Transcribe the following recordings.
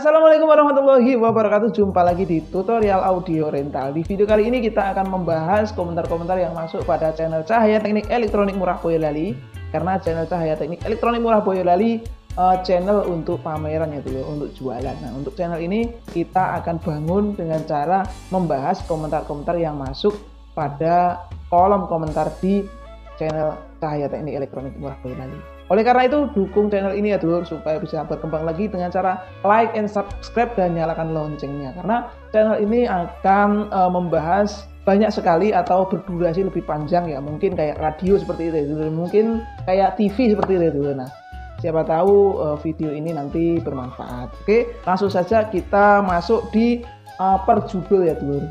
Assalamualaikum warahmatullahi wabarakatuh. Jumpa lagi di tutorial audio rental. Di video kali ini kita akan membahas komentar-komentar yang masuk pada channel Cahaya Teknik Elektronik Murah Boyolali. Karena channel Cahaya Teknik Elektronik Murah Boyolali channel untuk pameran ya dulu, untuk jualan. Nah, untuk channel ini kita akan bangun dengan cara membahas komentar-komentar yang masuk pada kolom komentar di channel Cahaya Teknik Elektronik Murah Boyolali. Oleh karena itu, dukung channel ini ya dulur, supaya bisa berkembang lagi dengan cara like and subscribe dan nyalakan loncengnya. Karena channel ini akan membahas banyak sekali atau berdurasi lebih panjang ya. Mungkin kayak radio seperti itu ya dulur, mungkin kayak TV seperti itu ya dulur. Nah, siapa tahu video ini nanti bermanfaat. Oke, langsung saja kita masuk di per judul ya dulur.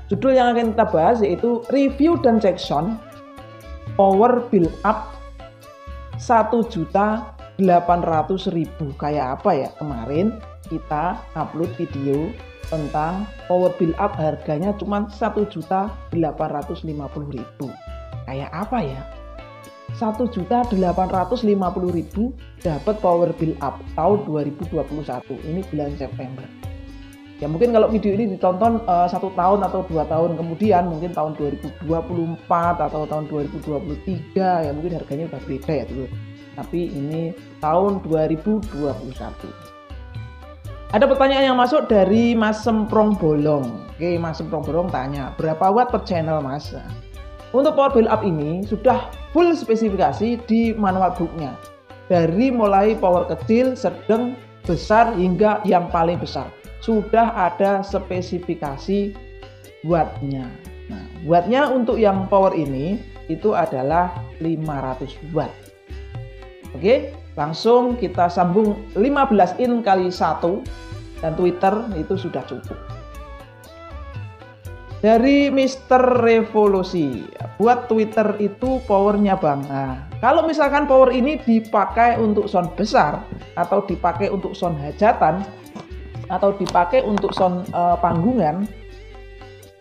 Judul yang akan kita bahas yaitu review dan check sound power build up 1.800.000. Kayak apa ya, kemarin kita upload video tentang power build up harganya cuma 1.850.000. Kayak apa ya, 1.850.000 dapat power build up tahun 2021, ini bulan September. Ya mungkin kalau video ini ditonton 1 tahun atau 2 tahun kemudian, mungkin tahun 2024 atau tahun 2023 ya mungkin harganya udah beda ya dulu. Tapi ini tahun 2021. Ada pertanyaan yang masuk dari Mas Semprong Bolong. Oke, Mas Semprong Bolong tanya, berapa watt per channel Mas? Untuk power build up ini sudah full spesifikasi di manual booknya. Dari mulai power kecil, sedang, besar hingga yang paling besar. Sudah ada spesifikasi wattnya. Nah, wattnya untuk yang power ini itu adalah 500 watt. Oke, langsung kita sambung 15 in kali 1 dan Twitter itu sudah cukup. Dari Mr. Revolusi, buat Twitter itu powernya bang. Nah, kalau misalkan power ini dipakai untuk sound besar atau dipakai untuk sound hajatan atau dipakai untuk sound panggungan,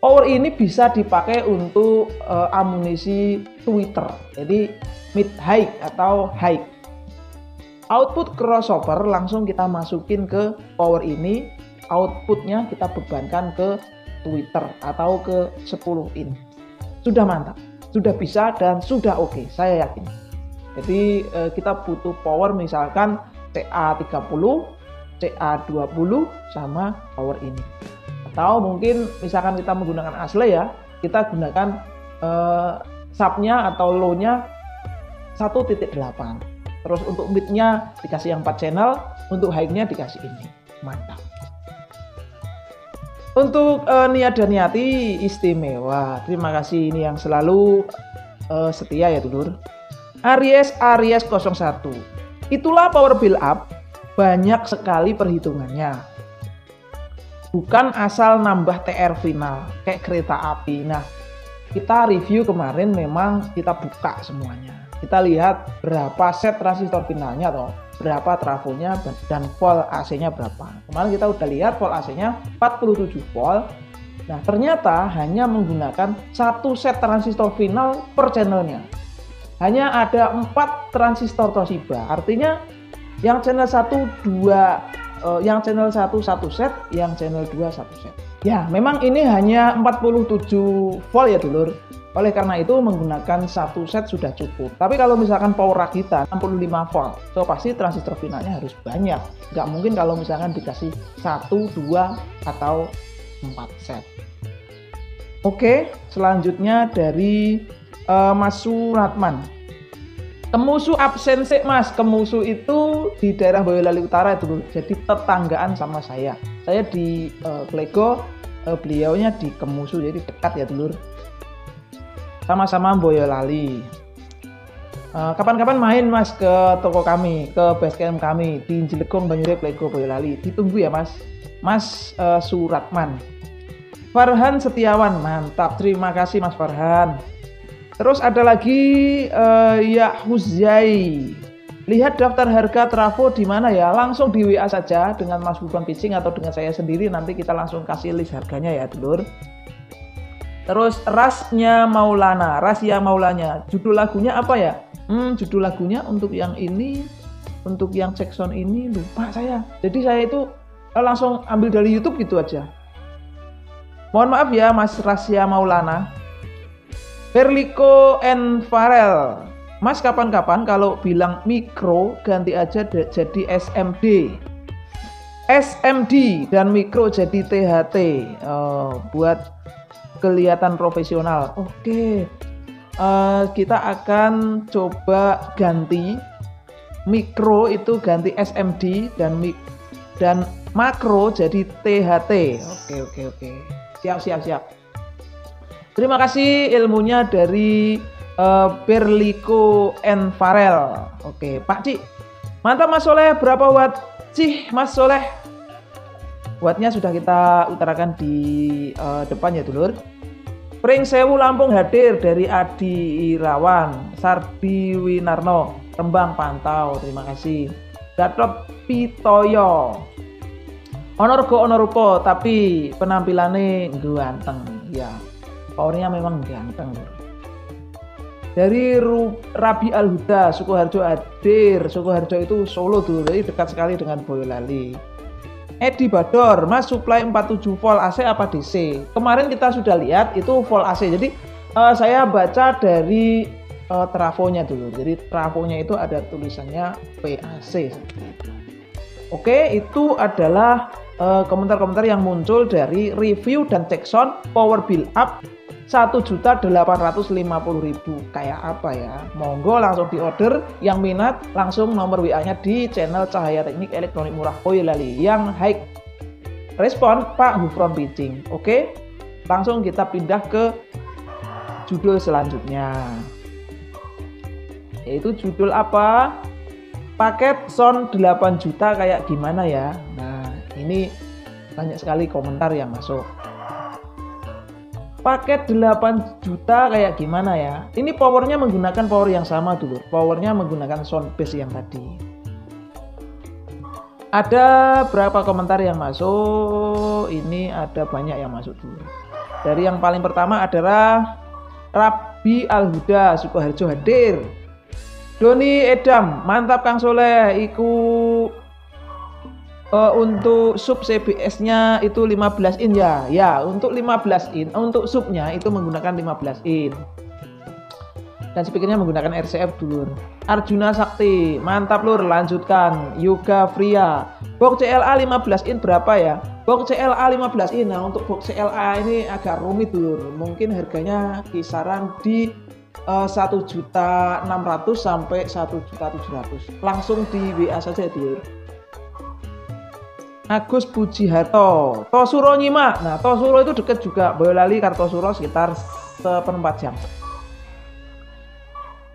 power ini bisa dipakai untuk amunisi Twitter, jadi mid high atau high. Output crossover langsung kita masukin ke power ini, outputnya kita bebankan ke Twitter atau ke 10 in. Sudah mantap, sudah bisa dan sudah oke, saya yakin. Jadi kita butuh power misalkan CA30, CA20 sama power ini. Atau mungkin misalkan kita menggunakan asli ya, kita gunakan subnya atau low-nya 1.8. Terus untuk mid-nya dikasih yang 4 channel, untuk high-nya dikasih ini. Mantap. Untuk Nia dan Niati istimewa. Terima kasih, ini yang selalu setia ya dulur. Aries 01. Itulah power build up. Banyak sekali perhitungannya, bukan asal nambah TR final kayak kereta api. Nah, kita review kemarin memang kita buka semuanya, kita lihat berapa set transistor finalnya atau berapa trafonya dan volt AC-nya berapa. Kemarin kita udah lihat volt AC-nya 47 volt. Nah, ternyata hanya menggunakan 1 set transistor final per channelnya, hanya ada 4 transistor Toshiba. Artinya yang channel 1 2, yang channel 1 1 set, yang channel 2 1 set. Ya, memang ini hanya 47 volt ya dulur. Oleh karena itu menggunakan 1 set sudah cukup. Tapi kalau misalkan power rakitan 65 volt, so pasti transistor finalnya harus banyak. Nggak mungkin kalau misalkan dikasih 1, 2 atau 4 set. Oke, selanjutnya dari Mas Suratman. Kemusu absen sih mas, Kemusu itu di daerah Boyolali Utara itu, jadi tetanggaan sama saya. Saya di Klego, beliaunya di Kemusu, jadi dekat ya dulur. Sama-sama Boyolali. Kapan-kapan main mas ke toko kami, ke basecamp kami di Jelegong, Banyure, Klego, Boyolali. Ditunggu ya mas. Mas Suratman. Farhan Setiawan, mantap. Terima kasih mas Farhan. Terus ada lagi ya Huzai. Lihat daftar harga trafo di mana ya? Langsung di WA saja dengan Mas Bukan Pitching atau dengan saya sendiri, nanti kita langsung kasih list harganya ya, dulur. Terus Rasia Maulana. Judul lagunya apa ya? Judul lagunya untuk yang ini, untuk yang check sound ini lupa saya. Jadi saya itu langsung ambil dari YouTube gitu aja. Mohon maaf ya Mas Rasya Maulana. Berlico and Farel, Mas kapan-kapan kalau bilang mikro ganti aja jadi SMD. SMD dan mikro jadi THT, buat kelihatan profesional. Oke, kita akan coba ganti mikro itu ganti SMD dan makro jadi THT. Oke. Siap. Terima kasih ilmunya dari Berlico and Farel. Oke, Pak Ci. Mantap Mas Soleh, berapa watt sih Mas Soleh? Wattnya sudah kita utarakan di depan ya dulur. Pring Sewu Lampung hadir dari Adi Irawan, Sardi Winarno, Rembang pantau. Terima kasih. Gatot Pitoyo. Onorupo tapi penampilannya ganteng ya. Powernya memang ganteng. Dari Rabi Al-Huda, Sukoharjo hadir. Sukoharjo itu Solo tuh, jadi dekat sekali dengan Boyolali. Edi Bador, Mas supply 47 volt AC apa DC? Kemarin kita sudah lihat itu volt AC. Jadi saya baca dari trafonya dulu. Jadi trafonya itu ada tulisannya PAC. Oke, itu adalah komentar-komentar yang muncul dari review dan cek sound power build up 1.850.000. Kayak apa ya? Monggo langsung di order. Yang minat langsung nomor WA-nya di channel Cahaya Teknik Elektronik Murah Boyolali yang high respon Pak Hufron Pitching. Oke, langsung kita pindah ke judul selanjutnya. Yaitu judul apa? Paket sound 8 juta kayak gimana ya? Nah, ini banyak sekali komentar yang masuk. Paket 8 juta kayak gimana ya? Ini powernya menggunakan power yang sama dulu. Powernya menggunakan sound base yang tadi. Ada berapa komentar yang masuk? Ini ada banyak yang masuk dulu. Dari yang paling pertama adalah Rabi Al-Huda, Sukoharjo hadir. Doni Edam, mantap Kang Soleh. Untuk sub CBS-nya itu 15 in ya. Ya, untuk 15 in, untuk subnya itu menggunakan 15 in. Dan speakernya menggunakan RCF dulur. Arjuna Sakti, mantap lur, lanjutkan. Yoga Fria, box CLA 15 in berapa ya? Box CLA 15 in. Nah, untuk box CLA ini agak rumit dulur. Mungkin harganya kisaran di 1.600.000 sampai 1.700.000. Langsung di WA saja dulur. Agus Pujiharto, Tosuro nyimak. Nah, Tosuro itu dekat juga, Boyolali Kartosuro sekitar 1/4 jam.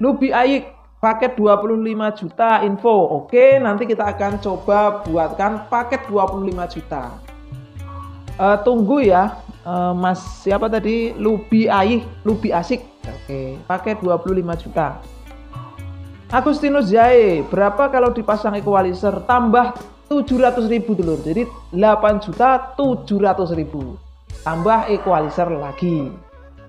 Lubi Ayik, paket 25 juta info. Oke, nanti kita akan coba buatkan paket 25 juta. Tunggu ya, Mas siapa tadi? Lubi Ayik, Lubi Asik. Oke, paket 25 juta. Agustinus Jae, berapa kalau dipasang equalizer tambah 700.000 dulur, jadi 8.700.000 tambah equalizer lagi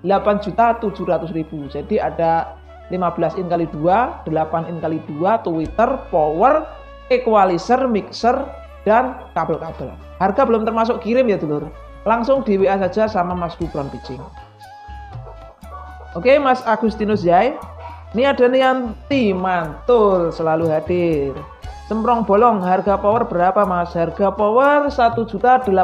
8.700.000, jadi ada 15 in kali 2, 8 in kali 2, tweeter, power, equalizer, mixer, dan kabel-kabel. Harga belum termasuk kirim ya dulur, langsung di WA saja sama Mas Hufron Pitching. Oke Mas Agustinus Jai, ini ada Nianti Mantul selalu hadir. Semprong bolong, harga power berapa Mas? Harga power 1.850.000.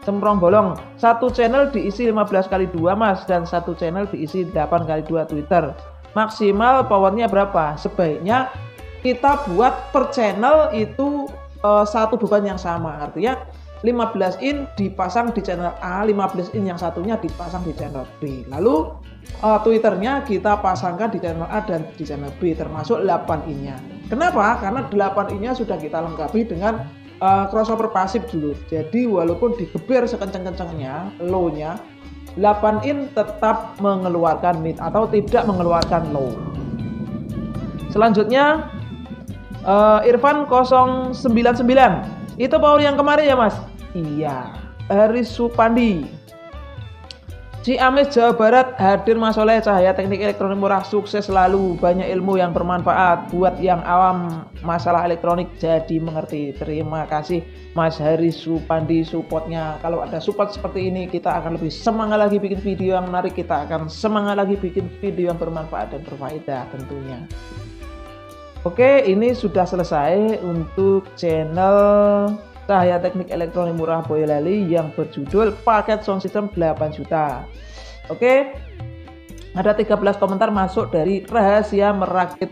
Semprong bolong, satu channel diisi 15 kali 2 Mas, dan satu channel diisi 8 kali 2 Twitter. Maksimal powernya berapa? Sebaiknya kita buat per channel itu satu beban yang sama. Artinya 15 in dipasang di channel A, 15 in yang satunya dipasang di channel B. Lalu Twitternya kita pasangkan di channel A dan di channel B, termasuk 8 in-nya. Kenapa? Karena 8 in-nya sudah kita lengkapi dengan crossover pasif dulu. Jadi walaupun digeber sekencang-kencangnya, low-nya, 8 in tetap mengeluarkan mid atau tidak mengeluarkan low. Selanjutnya Irfan 099, itu power yang kemarin ya Mas? Iya. Haris Supandi, Ciamis, Jawa Barat, hadir Mas Soleh, Cahaya Teknik Elektronik Murah, sukses selalu, banyak ilmu yang bermanfaat buat yang awam masalah elektronik jadi mengerti. Terima kasih Mas Hari Supandi supportnya. Kalau ada support seperti ini, kita akan lebih semangat lagi bikin video yang menarik, kita akan semangat lagi bikin video yang bermanfaat dan berfaedah tentunya. Oke, ini sudah selesai untuk channel Cahaya Teknik Elektronik Murah Boyolali yang berjudul paket sound system 8 juta. Oke, ada 13 komentar masuk dari rahasia merakit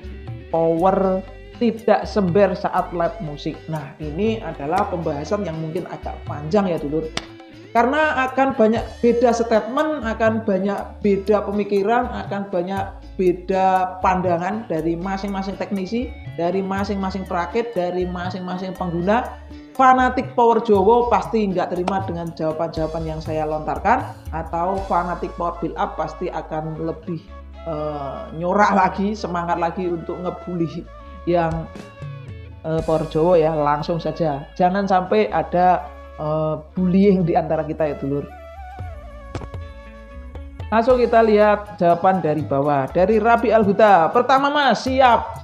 power tidak sember saat live musik. Nah, ini adalah pembahasan yang mungkin agak panjang ya dulur, karena akan banyak beda statement, akan banyak beda pemikiran, akan banyak beda pandangan dari masing-masing teknisi, dari masing-masing perakit, dari masing-masing pengguna. Fanatik Power Jowo pasti nggak terima dengan jawaban-jawaban yang saya lontarkan, atau fanatik Power Build Up pasti akan lebih nyorak lagi, semangat lagi untuk ngebully yang Power Jowo ya. Langsung saja, jangan sampai ada bullying di antara kita ya dulur. Langsung kita lihat jawaban dari bawah, dari Rabi Alhuda. Pertama Mas, siap.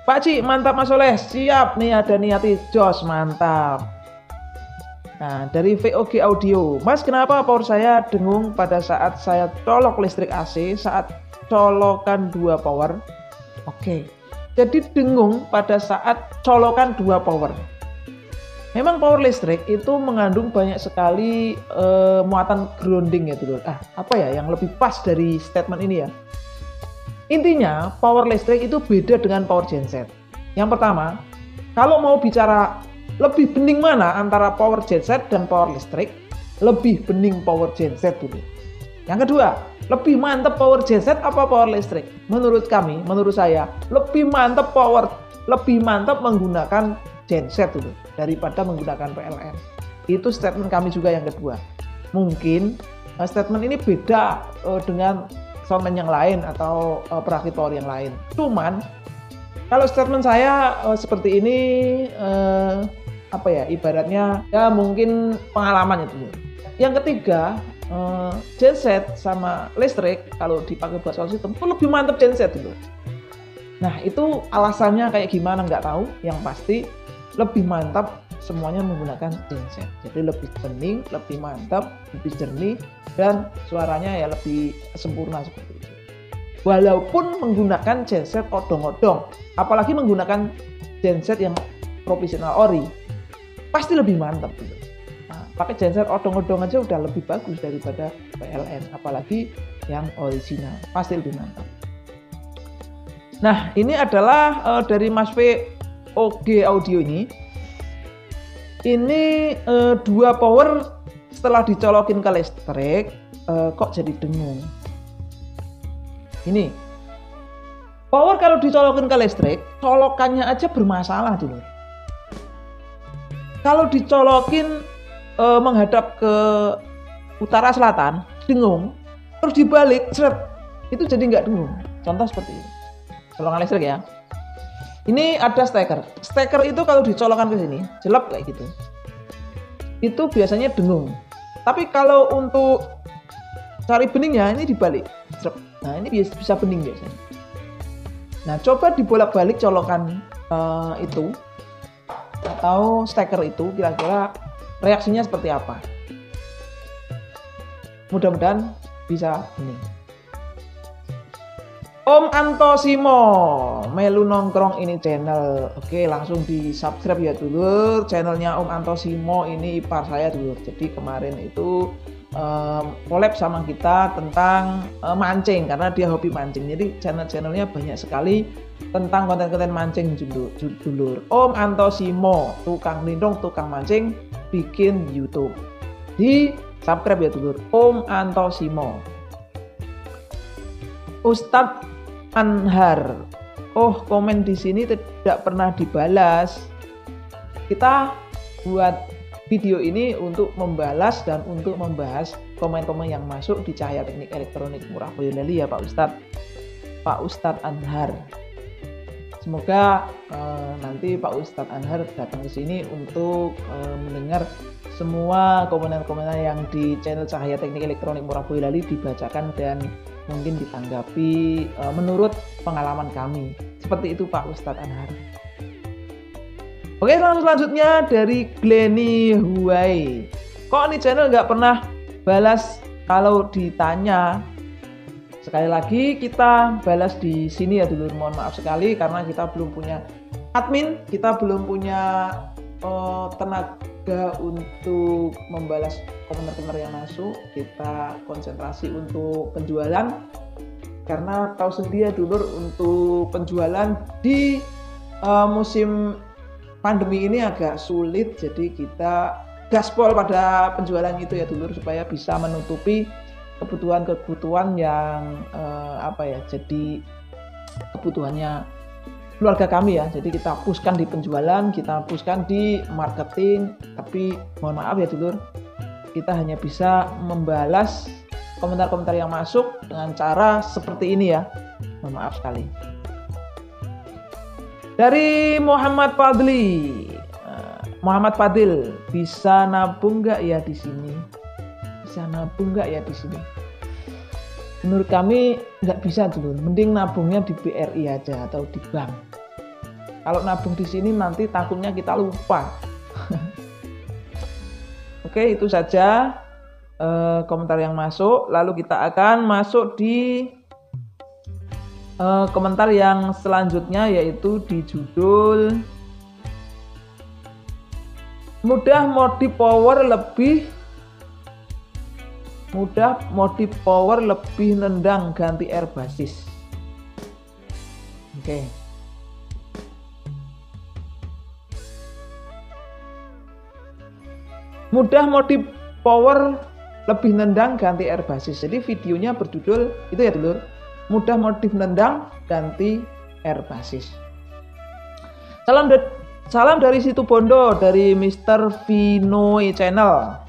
Pak Ci, mantap Mas Soleh, siap nih, ada niati jos, mantap. Nah, dari VOG Audio, Mas kenapa power saya dengung pada saat saya colok listrik AC saat colokan 2 power? Oke, jadi dengung pada saat colokan 2 power. Memang power listrik itu mengandung banyak sekali muatan grounding ya dulu. Apa ya yang lebih pas dari statement ini ya? Intinya power listrik itu beda dengan power genset. Yang pertama, kalau mau bicara lebih bening mana antara power genset dan power listrik, lebih bening power genset dulu. Yang kedua, lebih mantap power genset apa power listrik? Menurut kami, menurut saya, lebih mantap menggunakan genset dulu daripada menggunakan PLN. Itu statement kami juga yang kedua. Mungkin statement ini beda dengan soundman yang lain atau perakit power yang lain. Cuman kalau statement saya seperti ini, apa ya, ibaratnya ya mungkin pengalaman itu. Yang ketiga, genset sama listrik kalau dipakai buat sound system itu lebih mantap genset dulu. Nah itu alasannya kayak gimana nggak tahu. Yang pasti lebih mantap semuanya menggunakan genset. Jadi lebih bening, lebih mantap, lebih jernih, dan suaranya ya lebih sempurna seperti itu. Walaupun menggunakan genset odong-odong, apalagi menggunakan genset yang profesional ori, pasti lebih mantap gitu. Nah, pakai genset odong-odong aja udah lebih bagus daripada PLN, apalagi yang original, pasti lebih mantap. Nah, ini adalah dari Mas VOG Audio ini. Ini 2 power setelah dicolokin ke listrik kok jadi dengung. Ini power kalau dicolokin ke listrik, colokannya aja bermasalah dulu. Kalau dicolokin menghadap ke utara selatan, dengung. Terus dibalik, seret, itu jadi nggak dengung. Contoh seperti ini. Colokan listrik ya. Ini ada steker. Steker itu kalau dicolokkan ke sini, jelek kayak gitu. Itu biasanya dengung. Tapi kalau untuk cari beningnya ini dibalik. Nah, ini bisa bening biasanya. Nah, coba dibolak-balik colokan itu atau steker itu, kira-kira reaksinya seperti apa. Mudah-mudahan bisa bening. Om Antosimo melu nongkrong ini channel. Oke, langsung di subscribe ya dulur. Channelnya Om Antosimo ini ipar saya dulur. Jadi kemarin itu collab sama kita tentang mancing, karena dia hobi mancing. Jadi channelnya banyak sekali tentang konten-konten mancing dulur. Om Antosimo, tukang lindung, tukang mancing, bikin YouTube. Di subscribe ya dulur. Om Antosimo. Ustadz Anhar, oh komen di sini tidak pernah dibalas. Kita buat video ini untuk membalas dan untuk membahas komen-komen yang masuk di Cahaya Teknik Elektronik Murah Boyolali ya Pak Ustadz Anhar. Semoga nanti Pak Ustadz Anhar datang ke sini untuk mendengar semua komentar-komentar yang di channel Cahaya Teknik Elektronik Murah Boyolali dibacakan dan mungkin ditanggapi menurut pengalaman kami. Seperti itu Pak Ustadz Anhar. Oke, selanjutnya dari Glenny Huai. Kok ini channel nggak pernah balas kalau ditanya? Sekali lagi kita balas di sini ya dulu. Mohon maaf sekali karena kita belum punya admin, kita belum punya tenaga untuk membalas komentar-komentar yang masuk. Kita konsentrasi untuk penjualan karena tahu sendiri ya dulu, untuk penjualan di musim pandemi ini agak sulit. Jadi kita gaspol pada penjualan itu ya dulu supaya bisa menutupi kebutuhan yang jadi kebutuhannya keluarga kami ya. Jadi kita pushkan di penjualan, kita pushkan di marketing, tapi mohon maaf ya dulur, kita hanya bisa membalas komentar-komentar yang masuk dengan cara seperti ini ya. Mohon maaf sekali. Dari Muhammad Fadil, bisa nabung nggak ya di sini? Bisa nabung nggak ya di sini? Menurut kami nggak bisa dulu. Mending nabungnya di BRI aja atau di bank. Kalau nabung di sini nanti takutnya kita lupa. Oke, itu saja komentar yang masuk. Lalu kita akan masuk di komentar yang selanjutnya, yaitu di judul mudah modif power lebih nendang ganti air basis. Oke. Mudah modif power lebih nendang ganti air basis. Jadi videonya berjudul itu ya dulur. Mudah modif nendang ganti air basis. Salam dari Situbondo, dari Mr. Vinoy Channel.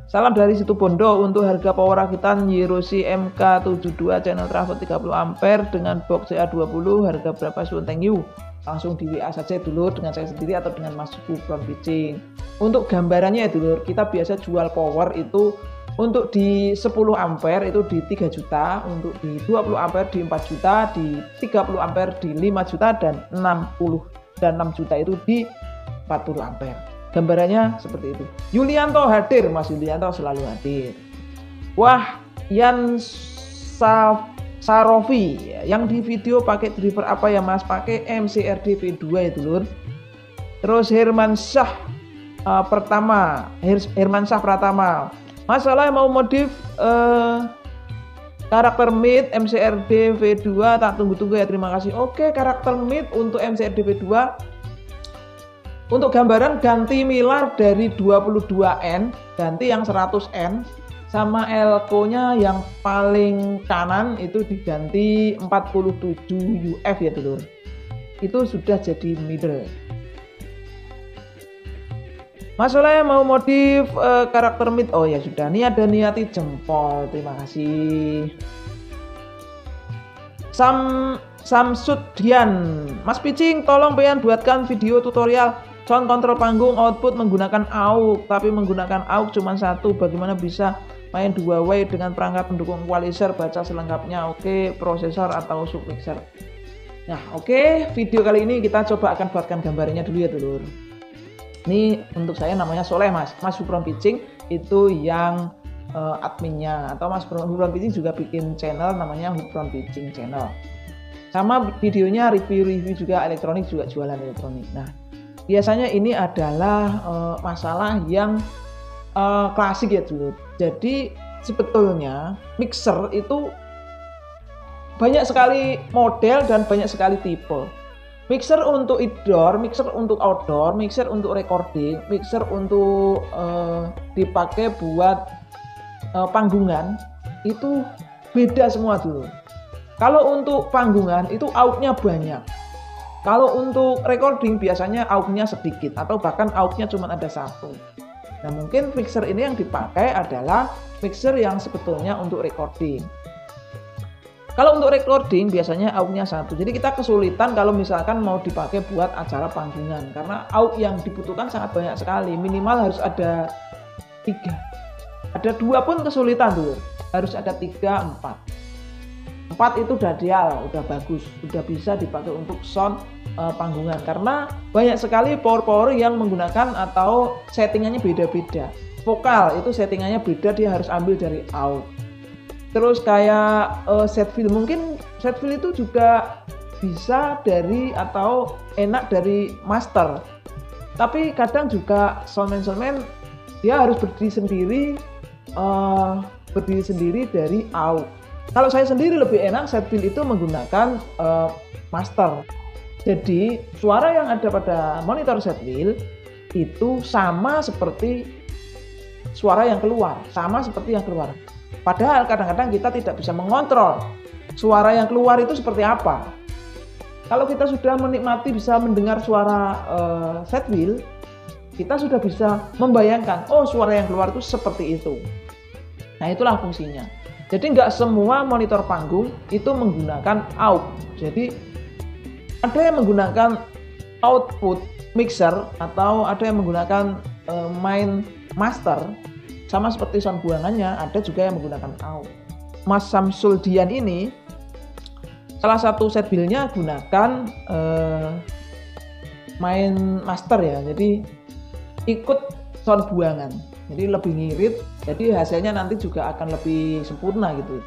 Salam dari Situbondo. Untuk harga power rakitan Yerosi MK72 channel trafo 30 ampere dengan box CA20, harga berapa Sun? Thank you. Langsung di WA saja dulu dengan saya sendiri atau dengan Mas Gufron Pitching. Untuk gambarannya ya dulur, kita biasa jual power itu untuk di 10 ampere itu di 3 juta, untuk di 20 ampere di 4 juta, di 30 ampere di 5 juta, dan 6 juta itu di 40 ampere. Gambarannya seperti itu. Yulianto hadir, Mas Yulianto selalu hadir. Wah, Yan Sarofi, yang di video pakai driver apa ya Mas? Pakai MCRD V2 ya dulur. Terus Herman Syah Pratama. Masalah mau modif karakter mid MCRD V2, tak tunggu-tunggu ya, terima kasih. Oke, karakter mid untuk MCRD V2. Untuk gambaran ganti milar dari 22N, ganti yang 100N, sama elko-nya yang paling kanan itu diganti 47 UF ya dulur. Itu sudah jadi middle. Masalahnya mau modif karakter mid, oh ya sudah, ini ada niati jempol, terima kasih. Samsudian, Mas Pitching tolong pengen buatkan video tutorial sound control panggung output menggunakan AUX, tapi menggunakan AUX cuma satu, bagaimana bisa main 2 way dengan perangkat pendukung equalizer, baca selengkapnya. Oke, prosesor atau submixer. Nah oke, video kali ini kita coba akan buatkan gambarnya dulu ya dulur. Ini untuk saya namanya Soleh Mas Gufron Pitching itu yang adminnya, atau Mas Gufron Pitching juga bikin channel namanya Gufron Pitching Channel. Sama videonya review juga elektronik, juga jualan elektronik. Nah biasanya ini adalah masalah yang klasik ya dulu. Jadi sebetulnya mixer itu banyak sekali model dan banyak sekali tipe. Mixer untuk indoor, mixer untuk outdoor, mixer untuk recording, mixer untuk dipakai buat panggungan, itu beda semua dulu. Kalau untuk panggungan itu AUX-nya banyak. Kalau untuk recording biasanya AUX-nya sedikit atau bahkan AUX-nya cuma ada satu. Nah mungkin mixer ini yang dipakai adalah mixer yang sebetulnya untuk recording. Kalau untuk recording biasanya AUX-nya 1. Jadi kita kesulitan kalau misalkan mau dipakai buat acara panggungan karena AUX yang dibutuhkan sangat banyak sekali. Minimal harus ada 3. Ada 2 pun kesulitan tuh. Harus ada 3, 4. 4 itu udah ideal, udah bagus, udah bisa dipakai untuk sound panggungan karena banyak sekali power yang menggunakan atau settingannya beda-beda. Vokal itu settingannya beda, dia harus ambil dari AUX. Terus kayak set fill, mungkin set fill itu juga bisa dari atau enak dari master. Tapi kadang juga soundman dia harus berdiri sendiri dari AUX. Kalau saya sendiri lebih enak set fill itu menggunakan master. Jadi suara yang ada pada monitor set fill itu sama seperti suara yang keluar, Padahal kadang-kadang kita tidak bisa mengontrol suara yang keluar itu seperti apa. Kalau kita sudah menikmati bisa mendengar suara set fill, kita sudah bisa membayangkan, oh suara yang keluar itu seperti itu. Nah itulah fungsinya. Jadi nggak semua monitor panggung itu menggunakan AUX. Jadi ada yang menggunakan output mixer atau ada yang menggunakan main master. Sama seperti sound buangannya, ada juga yang menggunakan AUX. Mas Samsul Dian ini salah satu set bill-nya gunakan main master ya, jadi ikut sound buangan, jadi lebih ngirit, jadi hasilnya nanti juga akan lebih sempurna gitu.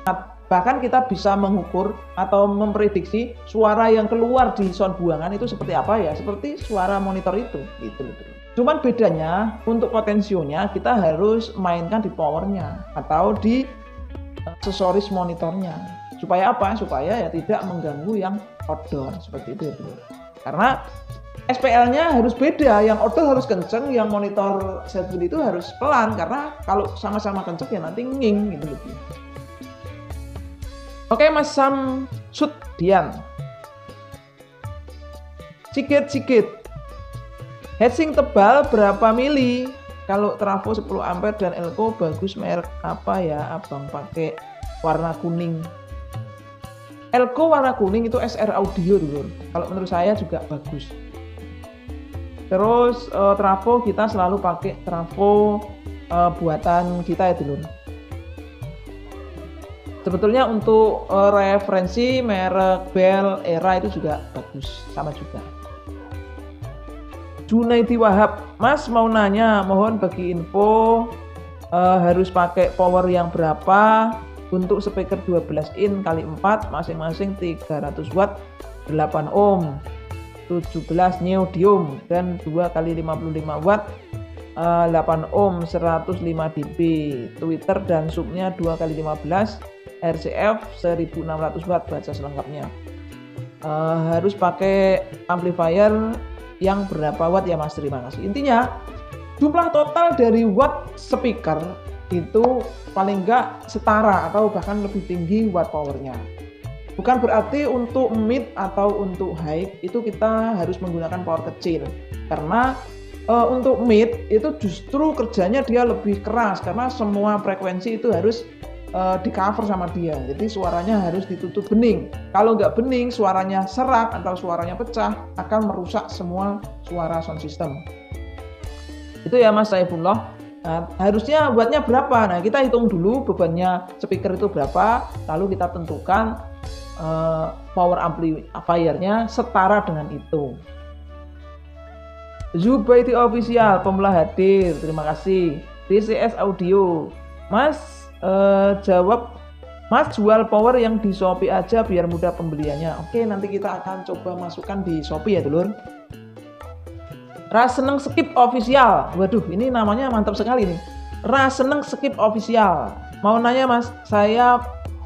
Bahkan kita bisa mengukur atau memprediksi suara yang keluar di sound buangan itu seperti apa ya, seperti suara monitor itu gitu. Cuman bedanya untuk potensionya kita harus mainkan di powernya atau di aksesoris monitornya. Supaya apa? Supaya ya tidak mengganggu yang outdoor seperti itu. Karena SPL-nya harus beda, yang outdoor harus kenceng, yang monitor set fill itu harus pelan karena kalau sama-sama kenceng ya nanti nging gitu. Oke, Mas Samsud Dian. Sikit. Heatsink tebal berapa mili? Kalau trafo 10 ampere dan elko bagus merek apa ya abang pakai warna kuning? Elko warna kuning itu SR Audio dulu. Kalau menurut saya juga bagus. Terus trafo kita selalu pakai trafo buatan kita ya dulu. Sebetulnya untuk referensi merek Bell Era itu juga bagus, sama juga. Junaidi Wahab, Mas mau nanya, mohon bagi info harus pakai power yang berapa untuk speaker 12 in kali 4 masing-masing 300 watt 8 ohm 17 neodymium dan 2 kali 55 watt 8 ohm 105 dB tweeter dan subnya 2 kali 15 RCF 1600 watt baca selengkapnya. Harus pakai amplifier yang berapa watt ya Mas, terima kasih. Intinya jumlah total dari watt speaker itu paling enggak setara atau bahkan lebih tinggi watt powernya. Bukan berarti untuk mid atau untuk high itu kita harus menggunakan power kecil, karena untuk mid itu justru kerjanya dia lebih keras karena semua frekuensi itu harus di cover sama dia, jadi suaranya harus ditutup bening. Kalau nggak bening, suaranya serak atau suaranya pecah akan merusak semua suara sound system. Itu ya Mas Saifullah. Nah, harusnya wattnya berapa? Nah kita hitung dulu bebannya speaker itu berapa, lalu kita tentukan power amplifiernya setara dengan itu. Zubaidi Official pemula hadir, terima kasih. DCS Audio, Mas jawab, Mas jual power yang di Shopee aja biar mudah pembeliannya. Oke, nanti kita akan coba masukkan di Shopee ya dulur. Raseneng Skip Official, waduh ini namanya mantap sekali nih. Raseneng Skip Official, mau nanya Mas, saya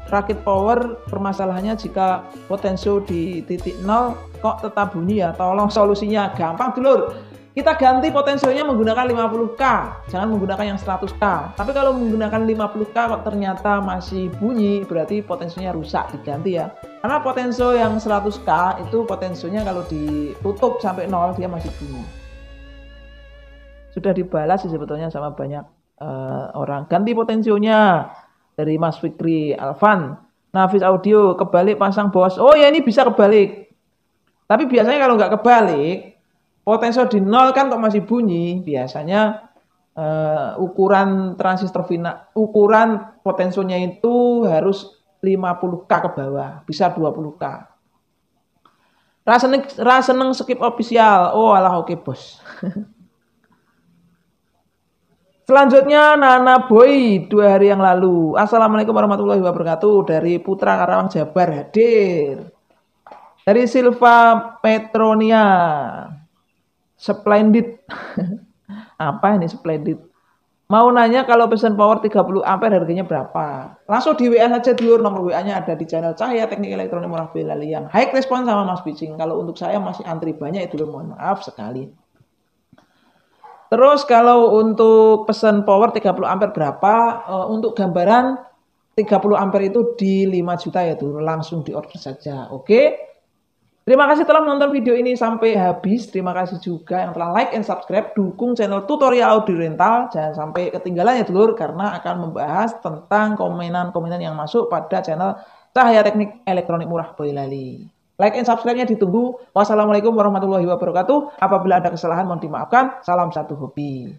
rakit power, permasalahannya jika potensio di titik 0 kok tetap bunyi ya, tolong solusinya. Gampang dulur, kita ganti potensionya menggunakan 50K, jangan menggunakan yang 100K. Tapi kalau menggunakan 50K kok ternyata masih bunyi, berarti potensionya rusak, diganti ya. Karena potensio yang 100K itu potensionya kalau ditutup sampai 0 dia masih bunyi. Sudah dibalas sih sebetulnya sama banyak orang. Ganti potensionya dari Mas Fikri Alvan. Nafis Audio, kebalik pasang bos. Oh ya, ini bisa kebalik. Tapi biasanya kalau nggak kebalik, potensio di nol kan kok masih bunyi. Biasanya ukuran transistor final, ukuran potensionya itu harus 50K ke bawah, bisa 20K. Raseneng skip official. Oh alah, oke bos. Selanjutnya Nana Boy 2 hari yang lalu. Assalamualaikum warahmatullahi wabarakatuh. Dari Putra Karawang Jabar hadir. Dari Silva Petronia. Splendid. Apa ini splendid? Mau nanya kalau pesen power 30 ampere harganya berapa? Langsung di WA saja dulu, nomor WA-nya ada di channel Cahaya Teknik Elektronik Murah Boyolali yang high respon sama Mas Bicing. Kalau untuk saya masih antri banyak itu, mohon maaf sekali. Terus kalau untuk pesan power 30 ampere berapa? Untuk gambaran 30 ampere itu di 5 juta ya dulu, langsung di order saja. Oke. Terima kasih telah menonton video ini sampai habis. Terima kasih juga yang telah like and subscribe. Dukung channel tutorial audio rental. Jangan sampai ketinggalan ya dulur, karena akan membahas tentang komenan-komenan yang masuk pada channel Cahaya Teknik Elektronik Murah Boyolali. Like and subscribe-nya ditunggu. Wassalamualaikum warahmatullahi wabarakatuh. Apabila ada kesalahan mohon dimaafkan. Salam satu hobi.